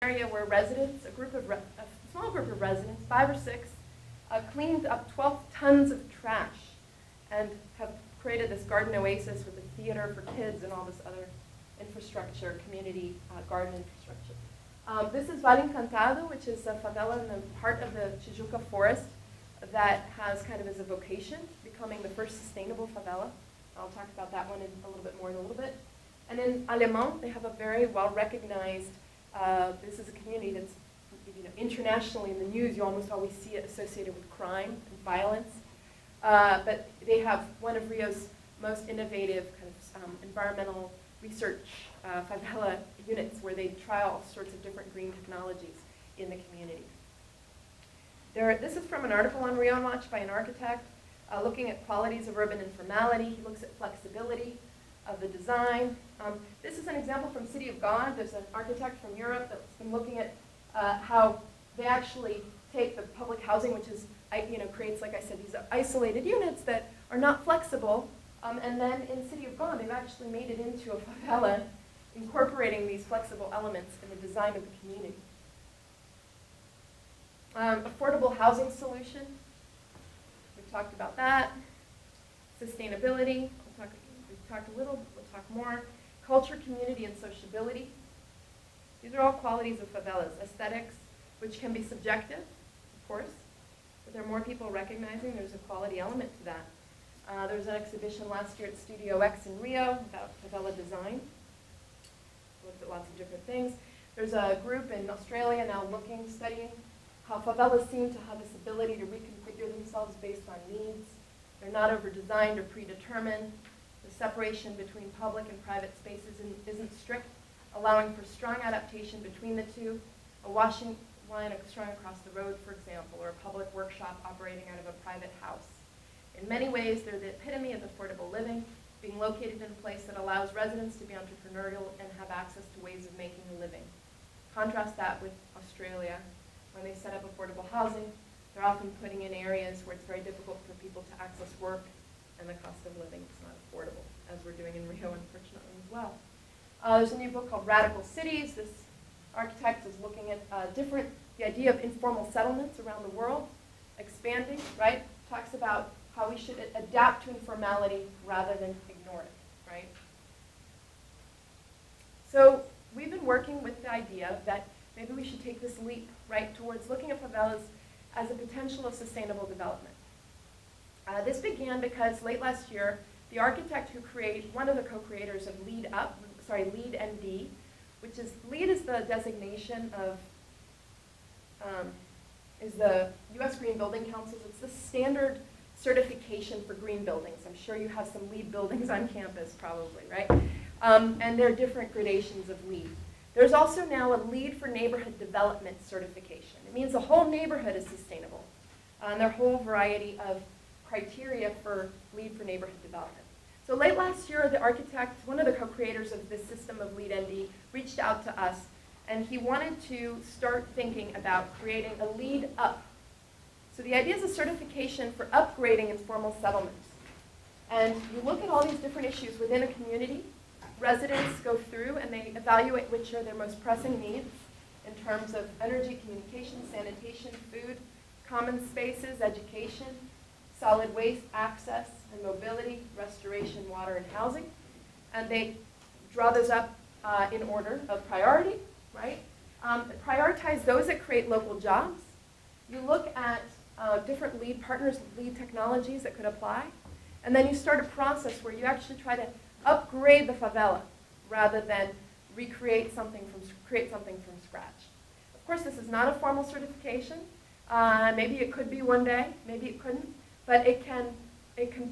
area where residents, a small group of residents, 5 or 6, cleaned up 12 tons of trash and have created this garden oasis with a theater for kids and all this other infrastructure, community garden infrastructure. This is Vale Encantado, which is a favela in the heart of the Tijuca forest that has kind of as a vocation becoming the first sustainable favela. I'll talk about that one a little bit more in a little bit. And in Alemão, they have a very well-recognized, this is a community that's internationally in the news. You almost always see it associated with crime and violence. But they have one of Rio's most innovative kind of environmental research favela units where they try all sorts of different green technologies in the community. This is from an article on Rio Watch by an architect looking at qualities of urban informality. He looks at flexibility of the design. This is an example from City of God. There's an architect from Europe that's been looking at how they actually take the public housing, which is, creates, like I said, these isolated units that are not flexible. And then in City of God, they've actually made it into a favela, incorporating these flexible elements in the design of the community. Affordable housing solution. We've talked about that. Sustainability. We've talked a little, we'll talk more. Culture, community, and sociability. These are all qualities of favelas. Aesthetics, which can be subjective, of course, but there are more people recognizing there's a quality element to that. There was an exhibition last year at Studio X in Rio about favela design. Looked at lots of different things. There's a group in Australia now studying how favelas seem to have this ability to reconfigure themselves based on needs. They're not over-designed or predetermined. The separation between public and private spaces isn't strict, allowing for strong adaptation between the two. A washing line strung across the road, for example, or a public workshop operating out of a private house. In many ways, they're the epitome of affordable living, being located in a place that allows residents to be entrepreneurial and have access to ways of making a living. Contrast that with Australia. When they set up affordable housing, they're often putting in areas where it's very difficult for people to access work, and the cost of living is not affordable, as we're doing in Rio, unfortunately, as well. There's a new book called Radical Cities. This architect is looking at the idea of informal settlements around the world, expanding, right? Talks about how we should adapt to informality rather than ignore it, right? So we've been working with the idea that maybe we should take this leap, right, towards looking at favelas as a potential of sustainable development. This began because late last year, the architect who created, one of the co-creators of LEED ND, which is, LEED is the designation of, is the U.S. Green Building Council. It's the standard certification for green buildings. I'm sure you have some LEED buildings on campus probably, right? And there are different gradations of LEED. There's also now a LEED for neighborhood development certification. It means the whole neighborhood is sustainable. And there are a whole variety of criteria for LEED for neighborhood development. So late last year, the architect, one of the co-creators of this system of LEED ND, reached out to us, and he wanted to start thinking about creating a LEED Up. So the idea is a certification for upgrading informal settlements. And you look at all these different issues within a community. Residents go through and they evaluate which are their most pressing needs in terms of energy, communication, sanitation, food, common spaces, education, solid waste, access and mobility, restoration, water, and housing. And they draw those up in order of priority, right? Prioritize those that create local jobs. You look at different LEED partners, LEED technologies that could apply. And then you start a process where you actually try to upgrade the favela rather than create something from scratch. Of course, this is not a formal certification. Maybe it could be one day, maybe it couldn't, but it can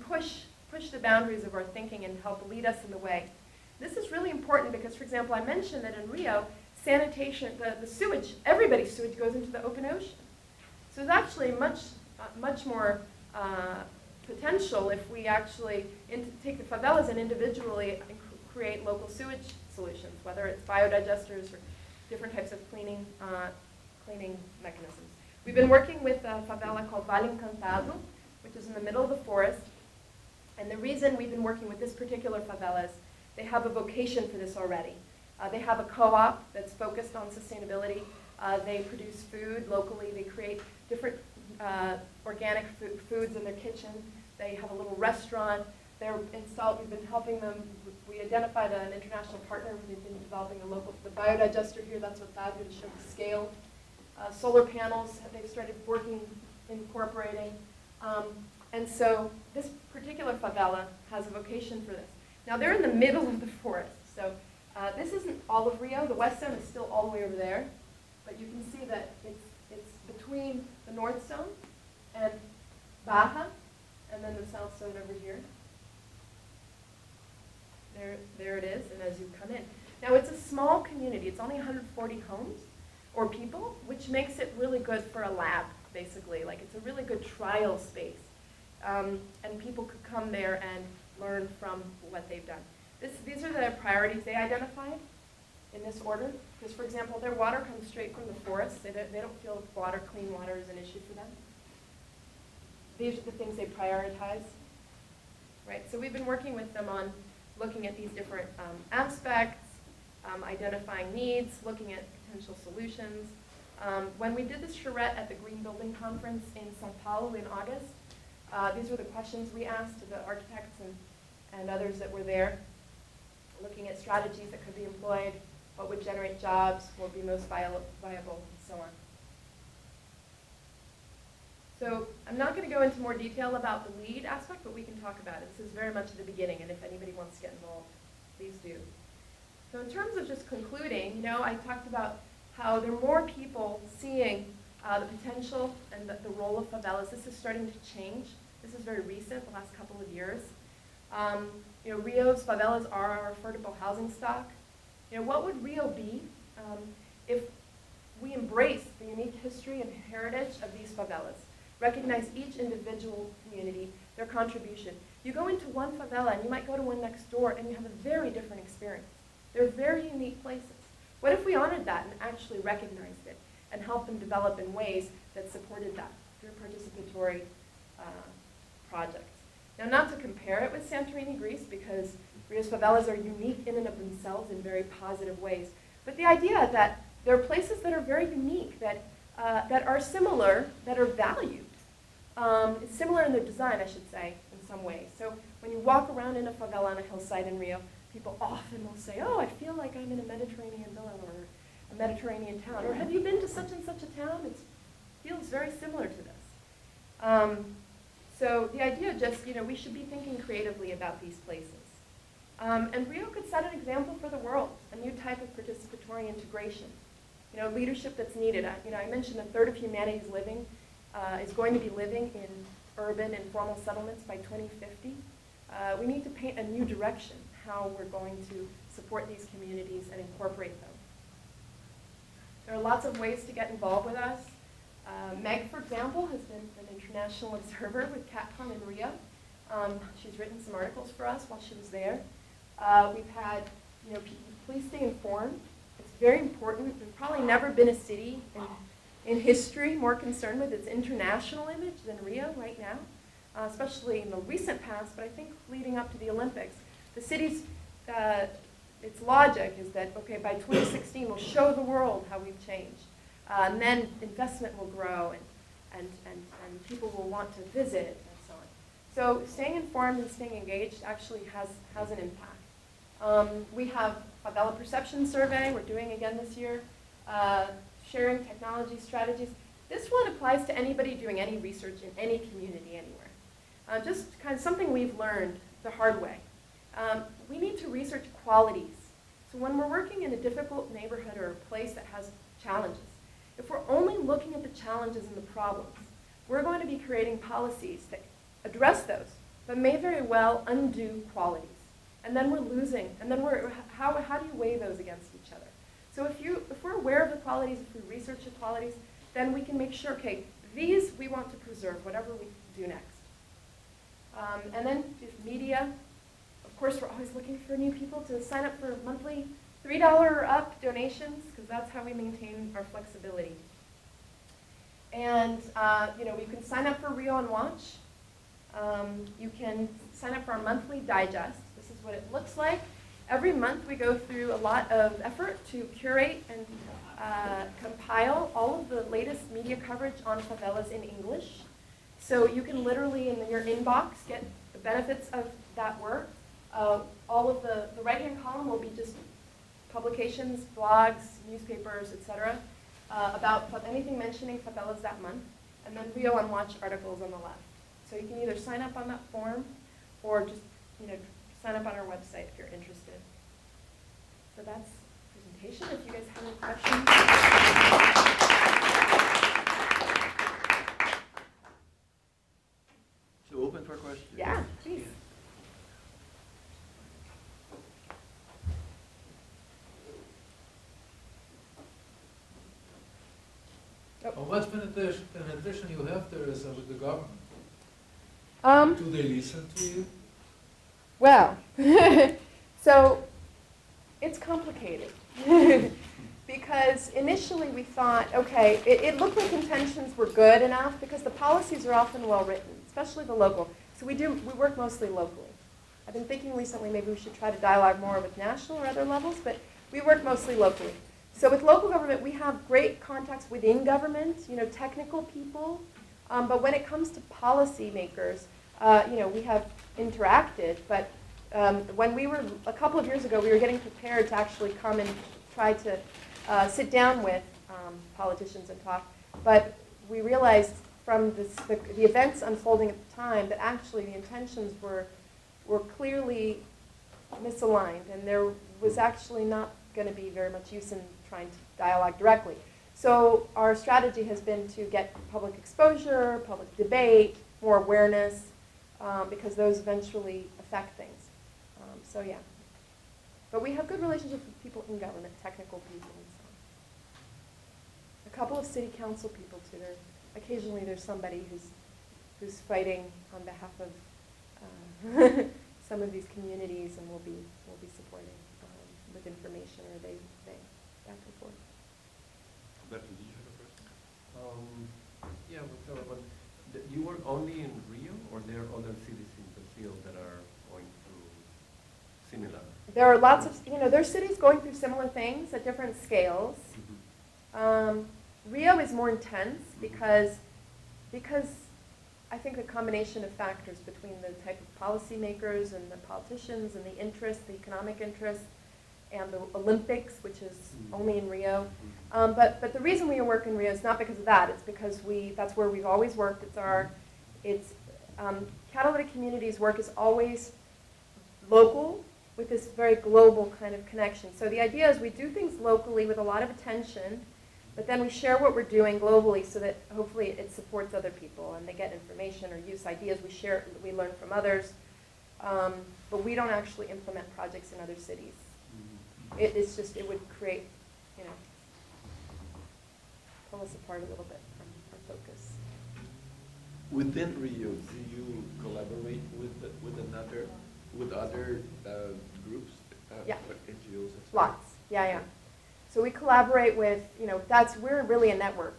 push the boundaries of our thinking and help lead us in the way. This is really important because, for example, I mentioned that in Rio, sanitation, the sewage, everybody's sewage goes into the open ocean. So there's actually much more potential if we actually take the favelas and individually create local sewage solutions, whether it's biodigesters or different types of cleaning mechanisms. We've been working with a favela called Vale Encantado, which is in the middle of the forest. And the reason we've been working with this particular favela is they have a vocation for this already. They have a co-op that's focused on sustainability. They produce food locally. They create different organic foods in their kitchen. They have a little restaurant. We've been helping them. We identified an international partner. They've been developing the biodigester here. That's what that is, to show the scale. Solar panels, they've started incorporating. And so this particular favela has a vocation for this. Now they're in the middle of the forest. So this isn't all of Rio. The west zone is still all the way over there. But you can see that it's between the north zone and Baja, and then the south zone over here. There it is, and as you come in. Now it's a small community. It's only 140 homes or people, which makes it really good for a lab, basically. Like it's a really good trial space. And people could come there and learn from what they've done. These are the priorities they identified in this order. Because, for example, their water comes straight from the forest. They don't feel clean water is an issue for them. These are the things they prioritize. Right, so we've been working with them on looking at these different aspects, identifying needs, looking at potential solutions. When we did this charrette at the Green Building Conference in Sao Paulo in August, these were the questions we asked to the architects and others that were there, looking at strategies that could be employed, what would generate jobs, what would be most viable, and so on. So I'm not going to go into more detail about the lead aspect, but we can talk about it. This is very much at the beginning, and if anybody wants to get involved, please do. So in terms of just concluding, I talked about how there are more people seeing the potential and the role of favelas. This is starting to change. This is very recent, the last couple of years. Rio's favelas are our affordable housing stock. What would Rio be if we embrace the unique history and heritage of these favelas? Recognize each individual community, their contribution. You go into one favela and you might go to one next door and you have a very different experience. They're very unique places. What if we honored that and actually recognized it and helped them develop in ways that supported that through participatory projects? Now, not to compare it with Santorini, Greece, because Rio's favelas are unique in and of themselves in very positive ways. But the idea that there are places that are very unique, that are similar, that are valued. It's similar in their design, I should say, in some ways. So when you walk around in a favela on a hillside in Rio, people often will say, oh, I feel like I'm in a Mediterranean villa or a Mediterranean town. Or have you been to such and such a town? It feels very similar to this. So the idea just, we should be thinking creatively about these places. And Rio could set an example for the world, a new type of participatory integration. Leadership that's needed. I mentioned a third of humanity's living is going to be living in urban informal settlements by 2050. We need to paint a new direction, how we're going to support these communities and incorporate them. There are lots of ways to get involved with us. Meg, for example, has been an international observer with CatComm in Rio. She's written some articles for us while she was there. We've had, please stay informed. It's very important. There's probably never been a city in history more concerned with its international image than Rio right now, especially in the recent past, but I think leading up to the Olympics. The city's, its logic is that, okay, by 2016 we'll show the world how we've changed. And then investment will grow and people will want to visit and so on. So staying informed and staying engaged actually has an impact. We have a favela perception survey we're doing again this year, sharing technology strategies. This one applies to anybody doing any research in any community anywhere. Just kind of something we've learned the hard way. We need to research qualities. So when we're working in a difficult neighborhood or a place that has challenges, if we're only looking at the challenges and the problems, we're going to be creating policies that address those, but may very well undo qualities. And then we're losing, and then how do you weigh those against each other? So if we're aware of the qualities, if we research the qualities, then we can make sure, okay, these we want to preserve, whatever we do next. And then media, of course, we're always looking for new people to sign up for monthly $3 or up donations, because that's how we maintain our flexibility. And you can sign up for Rio and Watch. You can sign up for our monthly digest. This is what it looks like. Every month we go through a lot of effort to curate and compile all of the latest media coverage on favelas in English. So you can literally in your inbox get the benefits of that work. All of the right-hand column will be just publications, blogs, newspapers, etc. About anything mentioning favelas that month. And then Rio on Watch articles on the left. So you can either sign up on that form or just sign up on our website if you're interested. So that's the presentation. If you guys have any questions. So open for questions. Yeah, please. Well, what penetration you have there is with the government? Do they listen to you? Well, so it's complicated because initially we thought, okay, it looked like intentions were good enough because the policies are often well written, especially the local. So we work mostly locally. I've been thinking recently maybe we should try to dialogue more with national or other levels, but we work mostly locally. So with local government, we have great contacts within government, technical people. But when it comes to policymakers, we have interacted. But when we were, a couple of years ago, we were getting prepared to actually come and try to sit down with politicians and talk. But we realized from the events unfolding at the time that actually the intentions were clearly misaligned. And there was actually not going to be very much use in trying to dialogue directly. So our strategy has been to get public exposure, public debate, more awareness, because those eventually affect things. So yeah. But we have good relationships with people in government, technical people and so on. A couple of city council people too. Occasionally there's somebody who's fighting on behalf of some of these communities and we'll be supporting with information or they back and forth. Alberto, did you have a question? Yeah, but you work only in Rio, or there are other cities in Brazil that are going through similar? There are lots of, there's cities going through similar things at different scales. Rio is more intense because I think the combination of factors between the type of policymakers and the politicians and the interests, the economic interests, and the Olympics, which is only in Rio. But the reason we work in Rio is not because of that. It's because that's where we've always worked. Catalytic Communities work is always local with this very global kind of connection. So the idea is we do things locally with a lot of attention, but then we share what we're doing globally so that hopefully it supports other people and they get information or use ideas. We learn from others, but we don't actually implement projects in other cities. It would create, pull us apart a little bit from our focus. Within Rio, do you collaborate with other groups, Yeah. NGOs? Lots, yeah. So we collaborate with, we're really a network.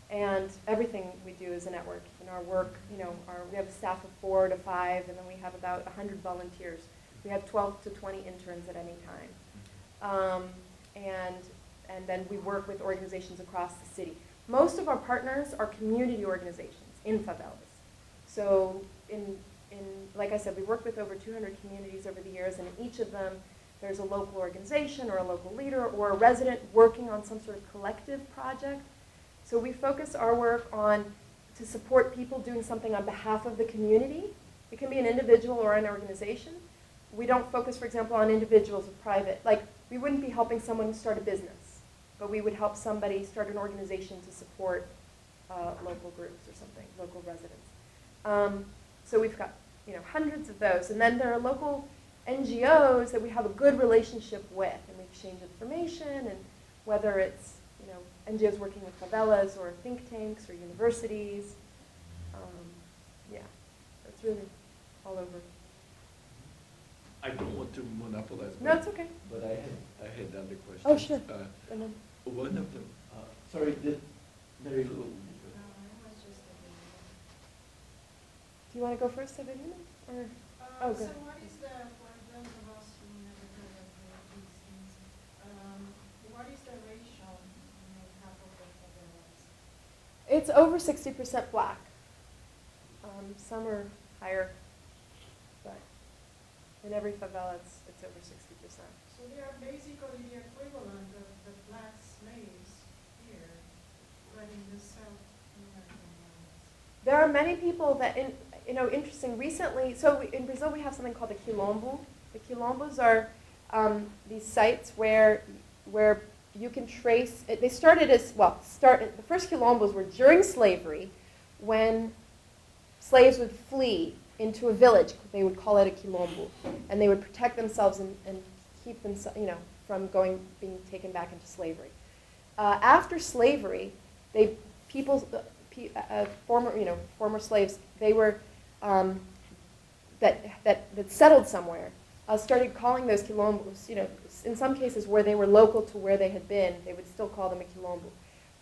And everything we do is a network. In our work, we have a staff of 4 to 5, and then we have about 100 volunteers. We have 12 to 20 interns at any time. And then we work with organizations across the city. Most of our partners are community organizations in favelas. So like I said, we worked with over 200 communities over the years, and in each of them, there's a local organization or a local leader or a resident working on some sort of collective project. So we focus our work to support people doing something on behalf of the community. It can be an individual or an organization. We don't focus, for example, on individuals or private. Like, we wouldn't be helping someone start a business, but we would help somebody start an organization to support local groups or something, local residents. So we've got, hundreds of those. And then there are local NGOs that we have a good relationship with, and we exchange information, and whether it's, NGOs working with favelas or think tanks or universities. It's really all over. I don't want to monopolize. No, it's okay. But I had other questions. Oh, sure. One of them. Sorry, very little. Do you want to go first, Evelina? Or? So what is the, for those of us who It's over 60% black. Some are higher, but in every favela it's over 60%. So they are basically the equivalent of the black slaves here, but in the South American lands. There are many people that, interesting, recently, so in Brazil we have something called the quilombo. The quilombos are these sites where you can trace, they started as, the first quilombos were during slavery, when slaves would flee into a village. They would call it a quilombo, and they would protect themselves and keep them, from being taken back into slavery. After slavery, former slaves, they were that settled somewhere, started calling those quilombos. In some cases where they were local to where they had been, they would still call them a quilombo.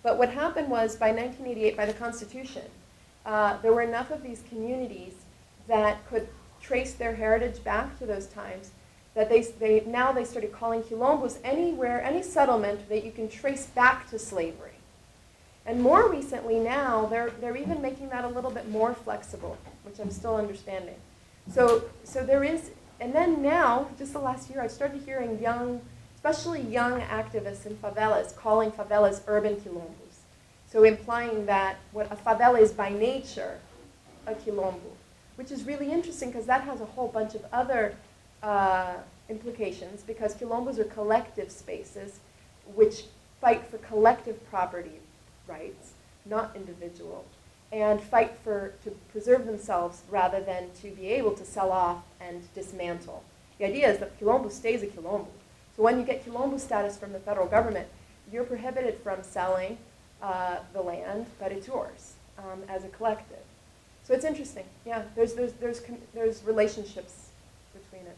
But what happened was, by 1988, by the Constitution, there were enough of these communities that could trace their heritage back to those times that now they started calling quilombos anywhere, any settlement that you can trace back to slavery. And more recently now, they're even making that a little bit more flexible, which I'm still understanding. So there is, and then now, just the last year, I've started hearing especially young activists in favelas calling favelas urban quilombos. So implying that what a favela is by nature, a quilombo, which is really interesting because that has a whole bunch of other implications, because quilombos are collective spaces which fight for collective property rights, not individual, and fight to preserve themselves rather than to be able to sell off and dismantle. The idea is that quilombo stays a quilombo. So when you get quilombo status from the federal government, you're prohibited from selling the land, but it's yours as a collective. So it's interesting. Yeah, there's relationships between it.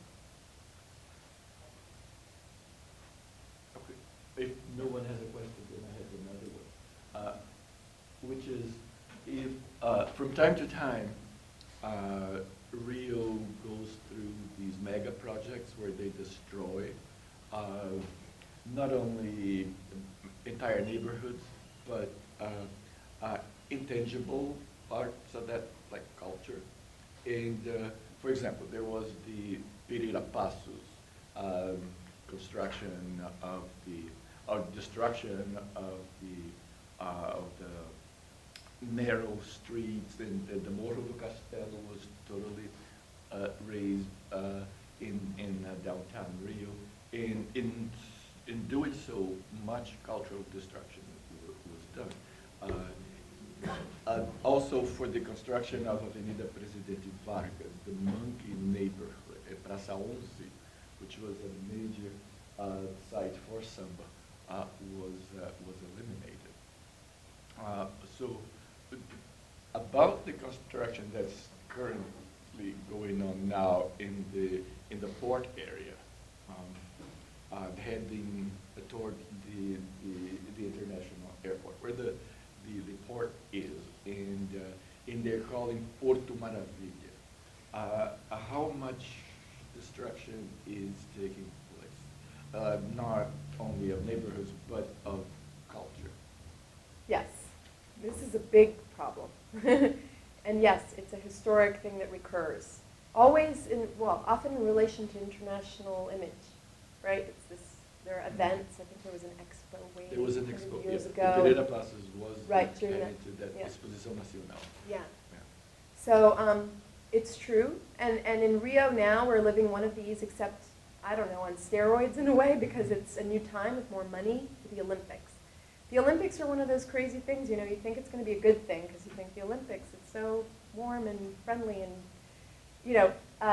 Okay. If no one has a question, then I have another one, which is, if from time to time Rio goes through these mega projects where they destroy not only entire neighborhoods, but intangible parts of that, like culture. And for example, there was the Pereira Passos construction of destruction of the narrow streets, and the Morro do Castelo was totally raised in downtown Rio. And in doing so, much cultural destruction was done. Also for the construction of Avenida Presidente Vargas, the monkey neighborhood, Praça 11, which was a major site for samba, was eliminated. So about the construction that's currently going on now in the port area, heading toward the international airport, where the port is, and they're calling Porto Maravilha. How much destruction is taking place, not only of neighborhoods, but of culture? Yes, this is a big problem. And yes, it's a historic thing that recurs. Always often in relation to international image, right? There are events. I think there was an expo There was an expo years The ago. Pereira Passos was Right, added to that yeah. Exposição Nacional. Yeah. Yeah. So it's true. And in Rio now, we're living one of these, except, I don't know, on steroids in a way, because it's a new time with more money, the Olympics. The Olympics are one of those crazy things, you think it's going to be a good thing because you think the Olympics, it's so warm and friendly, and,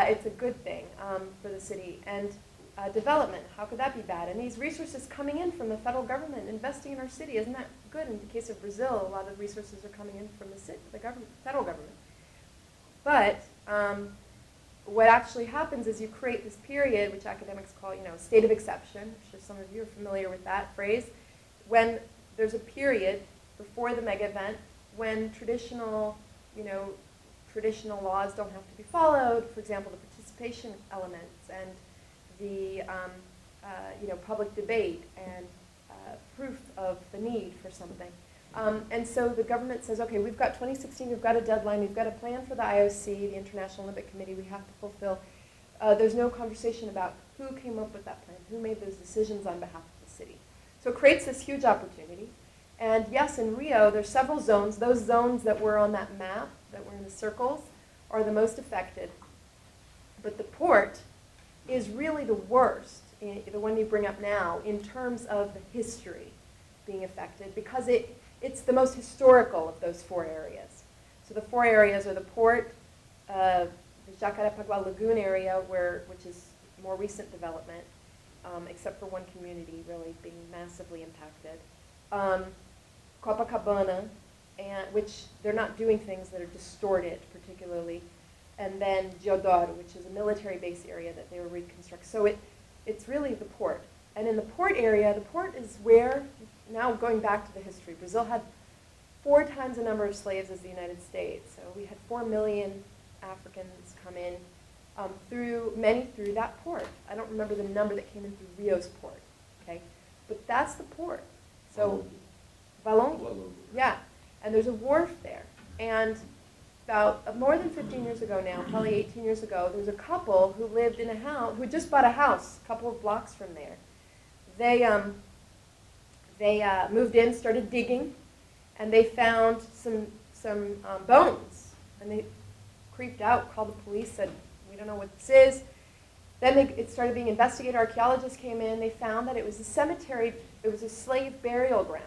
it's a good thing for the city. And development, how could that be bad? And these resources coming in from the federal government, investing in our city, isn't that good? In the case of Brazil, a lot of resources are coming in from the federal government. But what actually happens is you create this period, which academics call, state of exception. I'm sure some of you are familiar with that phrase, when there's a period before the mega event when traditional laws don't have to be followed. For example, the participation elements and the public debate and proof of the need for something. And so the government says, okay, we've got 2016, we've got a deadline, we've got a plan for the IOC, the International Olympic Committee, we have to fulfill. There's no conversation about who came up with that plan, who made those decisions on behalf of the city. So it creates this huge opportunity. And yes, in Rio, there's several zones. Those zones that were on that map, that were in the circles, are the most affected. But the port is really the worst, the one you bring up now, in terms of the history being affected, because it's the most historical of those 4 areas. So the 4 areas are the port, the Jacarepaguá Lagoon area, which is more recent development, except for one community really being massively impacted. Copacabana, which they're not doing things that are distorted particularly, and then Diodoro, which is a military base area that they were reconstructing. So it's really the port. And in the port area, the port is where, now going back to the history, Brazil had 4 times the number of slaves as the United States. So we had 4 million Africans come in many through that port. I don't remember the number that came in through Rio's port, okay? But that's the port. So, Valongo. Yeah, and there's a wharf there. And about more than 15 years ago now, probably 18 years ago, there was a couple who lived in a house, who just bought a house a couple of blocks from there. They moved in, started digging, and they found some bones. And they creeped out, called the police, said, we don't know what this is. Then it started being investigated. Archaeologists came in. They found that it was a cemetery. It was a slave burial ground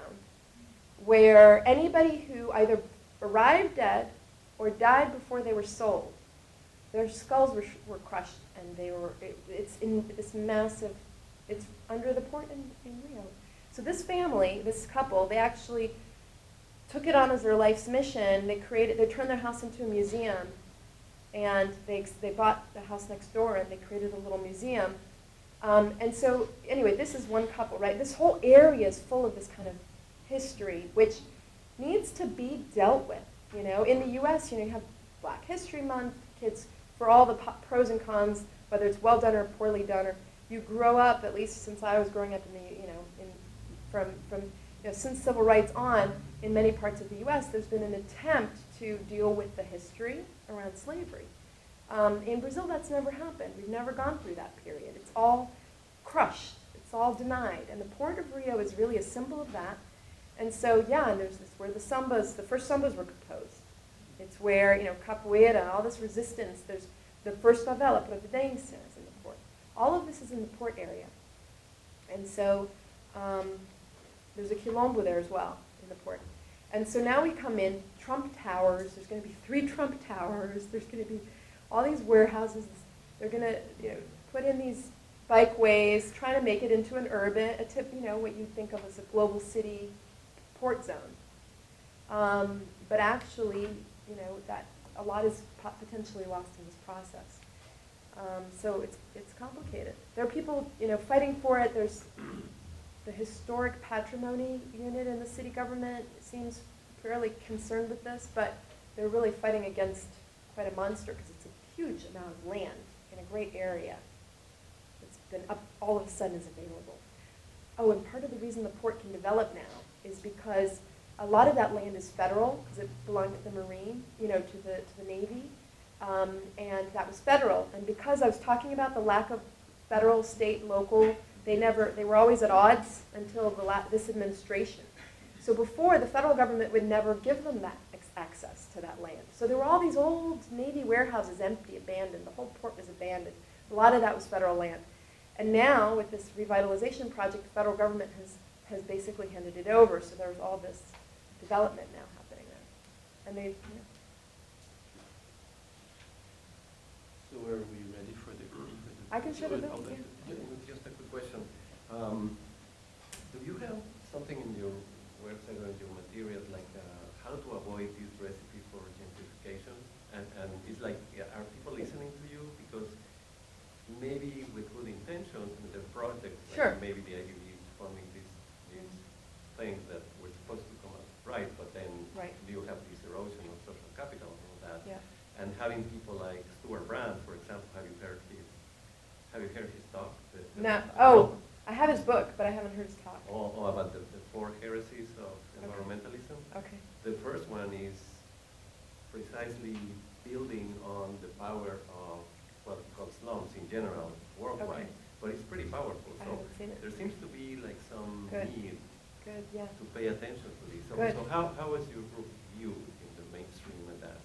where anybody who either arrived dead or died before they were sold, their skulls were crushed, and it's in this massive, it's under the port in Rio. So this family, this couple, they actually took it on as their life's mission. They turned their house into a museum, and they bought the house next door, and they created a little museum. And so anyway, this is one couple, right? This whole area is full of this kind of history, which needs to be dealt with. You know, in the U.S., you have Black History Month, kids, for all the pros and cons, whether it's well done or poorly done, or you grow up, at least since I was growing up in the, since civil rights on, in many parts of the U.S., there's been an attempt to deal with the history around slavery. In Brazil, that's never happened. We've never gone through that period. It's all crushed. It's all denied. And the Port of Rio is really a symbol of that. And so, yeah, and there's this where the first sambas were composed. It's where, capoeira, all this resistance. There's the first favela, Providência, is in the port. All of this is in the port area. And so there's a quilombo there as well in the port. And so now we come in, Trump Towers. There's going to be 3 Trump Towers. There's going to be all these warehouses. They're going to put in these bikeways, trying to make it into an urban, what you think of as a global city port zone. But actually, that a lot is potentially lost in this process. So it's complicated. There are people, fighting for it. There's the historic patrimony unit in the city government. It seems fairly concerned with this, but they're really fighting against quite a monster because it's a huge amount of land in a great area that's been all of a sudden is available. Oh, and part of the reason the port can develop now is because a lot of that land is federal because it belonged to the Marine, to the Navy, and that was federal. And because I was talking about the lack of federal, state, local, they were always at odds until this administration. So before, the federal government would never give them that access to that land. So there were all these old Navy warehouses empty, abandoned. The whole port was abandoned. A lot of that was federal land. And now, with this revitalization project, the federal government has basically handed it over. So there's all this development now happening there. And So are we ready for the I can share the video. Just a quick question. Do you have something in your website or in your materials like how to avoid this recipe for gentrification? And it's like, are people listening to you? Because maybe with good intentions and the projects, Sure. like maybe the IDB is funding these things that were supposed to come out right, but then you have this erosion of social capital and all that. Yeah. And having people like Stuart Brand, for example, have you heard his talk? No. Oh, I have his book, but I haven't heard his talk. About the 4 heresies of environmentalism. environmentalism. Okay. The first one is precisely building on the power of what we call slums in general worldwide. Okay. But it's pretty powerful. I So haven't seen it. there seems to be like some Good. need Good, yeah. to pay attention to this. So, Good. so how is your group viewed in the mainstream and that?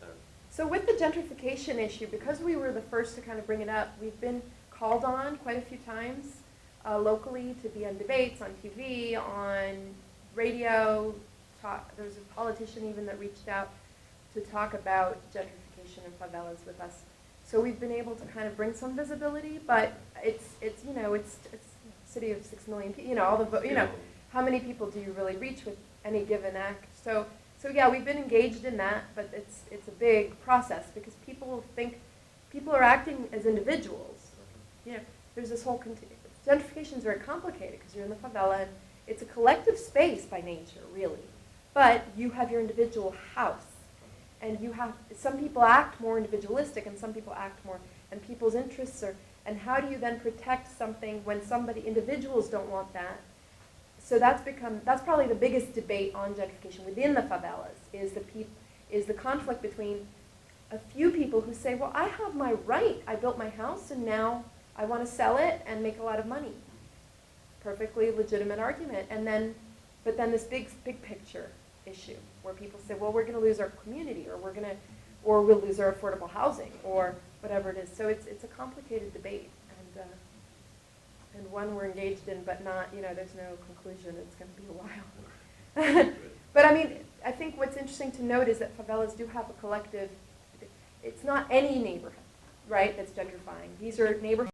So with the gentrification issue, because we were the first to kind of bring it up, we've been called on quite a few times locally to be on debates, on TV, on radio. There was a politician even that reached out to talk about gentrification in favelas with us. So we've been able to kind of bring some visibility, but it's a city of 6 million people, all the, how many people do you really reach with any given act? So yeah, we've been engaged in that, but it's a big process because people are acting as individuals. There's this whole, gentrification is very complicated because you're in the favela and it's a collective space by nature, really. But you have your individual house. And some people act more individualistic and some people act more, and people's interests are, and how do you then protect something when individuals don't want that? So that's probably the biggest debate on gentrification within the favelas, is the conflict between a few people who say, well, I have my right, I built my house and now I want to sell it and make a lot of money. Perfectly legitimate argument. But then this big picture issue where people say, well, we're going to lose our community, or we'll lose our affordable housing, or whatever it is. So it's a complicated debate, and one we're engaged in, but not, there's no conclusion. It's going to be a while. But I mean, I think what's interesting to note is that favelas do have a collective. It's not any neighborhood, right, that's gentrifying. These are neighborhoods